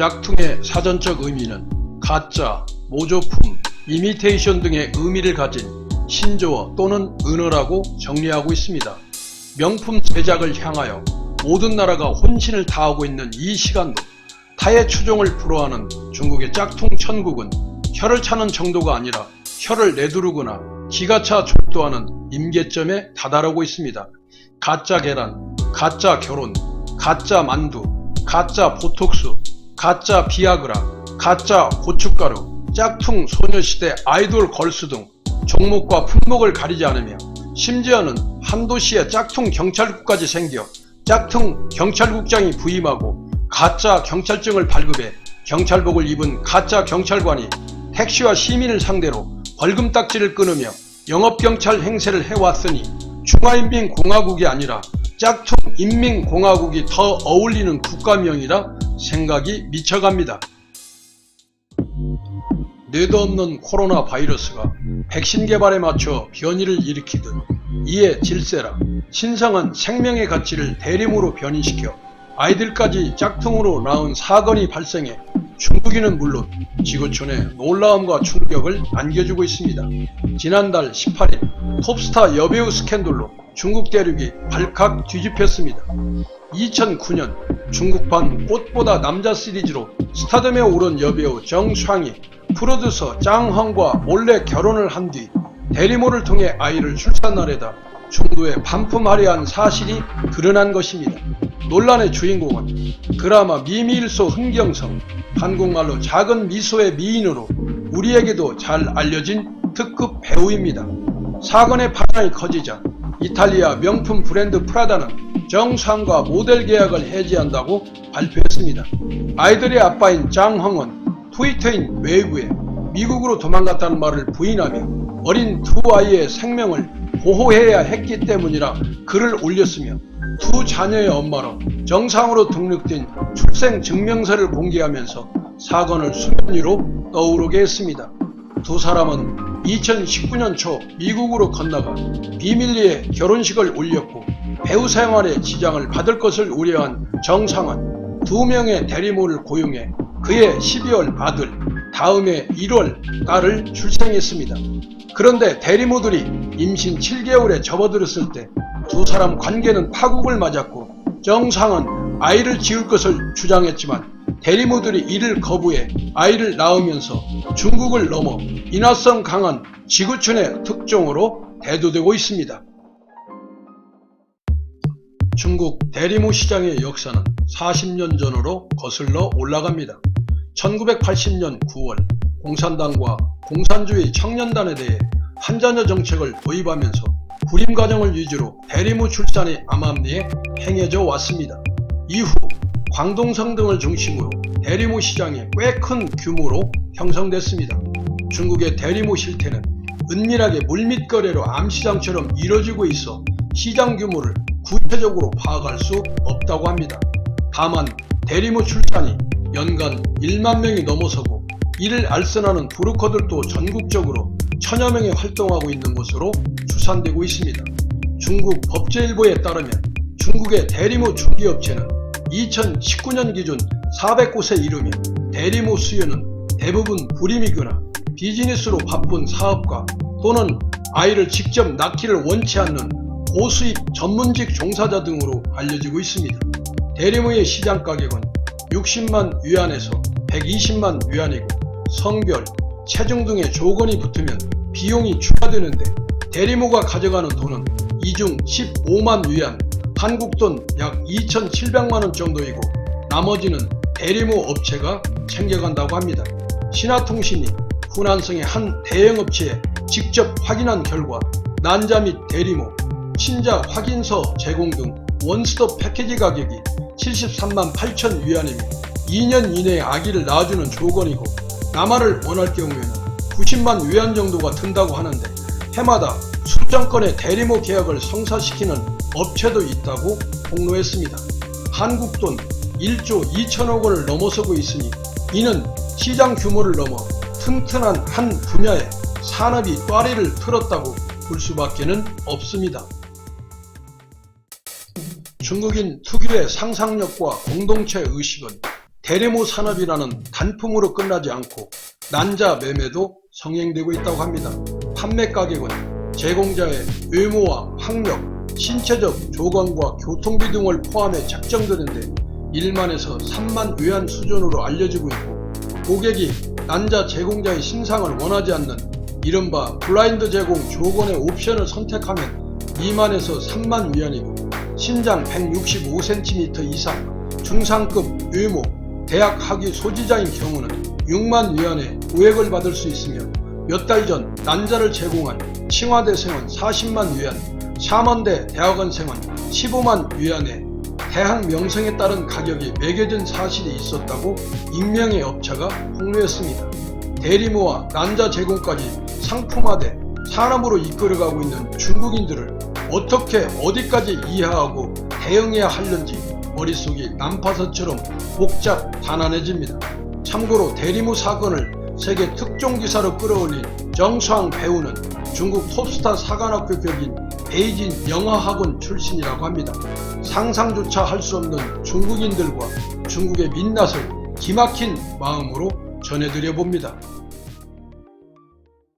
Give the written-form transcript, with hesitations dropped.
짝퉁의 사전적 의미는 가짜, 모조품, 이미테이션 등의 의미를 가진 신조어 또는 은어라고 정리하고 있습니다. 명품 제작을 향하여 모든 나라가 혼신을 다하고 있는 이 시간도 타의 추종을 불허하는 중국의 짝퉁 천국은 혀를 차는 정도가 아니라 혀를 내두르거나 기가 차 졸도하는 임계점에 다다르고 있습니다. 가짜 계란, 가짜 결혼, 가짜 만두, 가짜 보톡스, 가짜 비아그라, 가짜 고춧가루, 짝퉁 소녀시대 아이돌 걸스 등 종목과 품목을 가리지 않으며 심지어는 한 도시에 짝퉁 경찰국까지 생겨 짝퉁 경찰국장이 부임하고 가짜 경찰증을 발급해 경찰복을 입은 가짜 경찰관이 택시와 시민을 상대로 벌금딱지를 끊으며 영업경찰 행세를 해왔으니 중화인민공화국이 아니라 짝퉁 인민공화국이 더 어울리는 국가명이라 생각이 미쳐갑니다. 뇌도 없는 코로나 바이러스가 백신 개발에 맞춰 변이를 일으키듯 이에 질세라 신성한 생명의 가치를 대림으로 변이시켜 아이들까지 짝퉁으로 낳은 사건이 발생해 중국인은 물론 지구촌에 놀라움과 충격을 안겨주고 있습니다. 지난달 18일 톱스타 여배우 스캔들로 중국 대륙이 발칵 뒤집혔습니다. 2009년 중국판 꽃보다 남자 시리즈로 스타덤에 오른 여배우 정샹이 프로듀서 짱헝과 몰래 결혼을 한 뒤 대리모를 통해 아이를 출산하려다 중도에 반품하려한 사실이 드러난 것입니다. 논란의 주인공은 드라마 미미일소 흥경성, 한국말로 작은 미소의 미인으로 우리에게도 잘 알려진 특급 배우입니다. 사건의 파장이 커지자 이탈리아 명품 브랜드 프라다는 정샹과 모델 계약을 해지한다고 발표했습니다. 아이들의 아빠인 짱헝은 트위터인 웨이브에 미국으로 도망갔다는 말을 부인하며 어린 두 아이의 생명을 보호해야 했기 때문이라 글을 올렸으며 두 자녀의 엄마로 정상으로 등록된 출생증명서를 공개하면서 사건을 수면 위로 떠오르게 했습니다. 두 사람은 2019년 초 미국으로 건너가 비밀리에 결혼식을 올렸고 배우 생활에 지장을 받을 것을 우려한 정상은 두 명의 대리모를 고용해 그의 12월 아들, 다음해 1월 딸을 출생했습니다. 그런데 대리모들이 임신 7개월에 접어들었을 때 두 사람 관계는 파국을 맞았고 정상은 아이를 지을 것을 주장했지만 대리모들이 이를 거부해 아이를 낳으면서 중국을 넘어 인화성 강한 지구촌의 특종으로 대두되고 있습니다. 중국 대리모 시장의 역사는 40년 전으로 거슬러 올라갑니다. 1980년 9월 공산당과 공산주의 청년단에 대해 한자녀 정책을 도입하면서 구림가정을 위주로 대리모 출산이 암암리에 행해져 왔습니다. 이후 광동성 등을 중심으로 대리모 시장이 꽤 큰 규모로 형성됐습니다. 중국의 대리모 실태는 은밀하게 물밑 거래로 암시장처럼 이뤄지고 있어 시장 규모를 구체적으로 파악할 수 없다고 합니다. 다만 대리모 출산이 연간 1만 명이 넘어서고 이를 알선하는 브로커들도 전국적으로 1000여 명이 활동하고 있는 것으로 추산되고 있습니다. 중국 법제일보에 따르면 중국의 대리모 중개업체는 2019년 기준 400곳에 이르며 대리모 수요는 대부분 불임이거나 비즈니스로 바쁜 사업가 또는 아이를 직접 낳기를 원치 않는 고수입 전문직 종사자 등으로 알려지고 있습니다. 대리모의 시장 가격은 60만 위안에서 120만 위안이고 성별, 체중 등의 조건이 붙으면 비용이 추가되는데 대리모가 가져가는 돈은 이중 15만 위안, 한국돈 약 2,700만원 정도이고 나머지는 대리모 업체가 챙겨간다고 합니다. 신화통신이 후난성의 한 대형업체에 직접 확인한 결과 난자 및 대리모, 친자 확인서 제공 등 원스톱 패키지 가격이 73만 8천 위안이며 2년 이내에 아기를 낳아주는 조건이고 남아를 원할 경우에는 90만 위안 정도가 든다고 하는데 해마다 수천 건의 대리모 계약을 성사시키는 업체도 있다고 폭로했습니다. 한국 돈 1조 2천억 원을 넘어서고 있으니 이는 시장 규모를 넘어 튼튼한 한 분야에 산업이 꽈리를 틀었다고 볼 수밖에는 없습니다. 중국인 특유의 상상력과 공동체 의식은 대리모 산업이라는 단품으로 끝나지 않고 난자 매매도 성행되고 있다고 합니다. 판매 가격은 제공자의 외모와 학력, 신체적 조건과 교통비 등을 포함해 책정되는데 1만에서 3만 위안 수준으로 알려지고 있고, 고객이 난자 제공자의 신상을 원하지 않는 이른바 블라인드 제공 조건의 옵션을 선택하면 2만에서 3만 위안이고, 신장 165cm 이상, 중상급 외모, 대학 학위 소지자인 경우는 6만 위안의 우액을 받을 수 있으며, 몇 달 전 난자를 제공한 칭화대생은 40만 위안, 샤먼대 대학원생은 15만 위안의 대학 명성에 따른 가격이 매겨진 사실이 있었다고 익명의 업체가 폭로했습니다. 대리모와 난자 제공까지 상품화돼 산업으로 이끌어가고 있는 중국인들을 어떻게 어디까지 이해하고 대응해야 하는지 머릿속이 난파선처럼 복잡 단안해집니다. 참고로 대리모 사건을 세계 특종기사로 끌어올린 정수항 배우는 중국 톱스타 사관학교 격인 베이징 영어학원 출신이라고 합니다. 상상조차 할 수 없는 중국인들과 중국의 민낯을 기막힌 마음으로 전해드려 봅니다.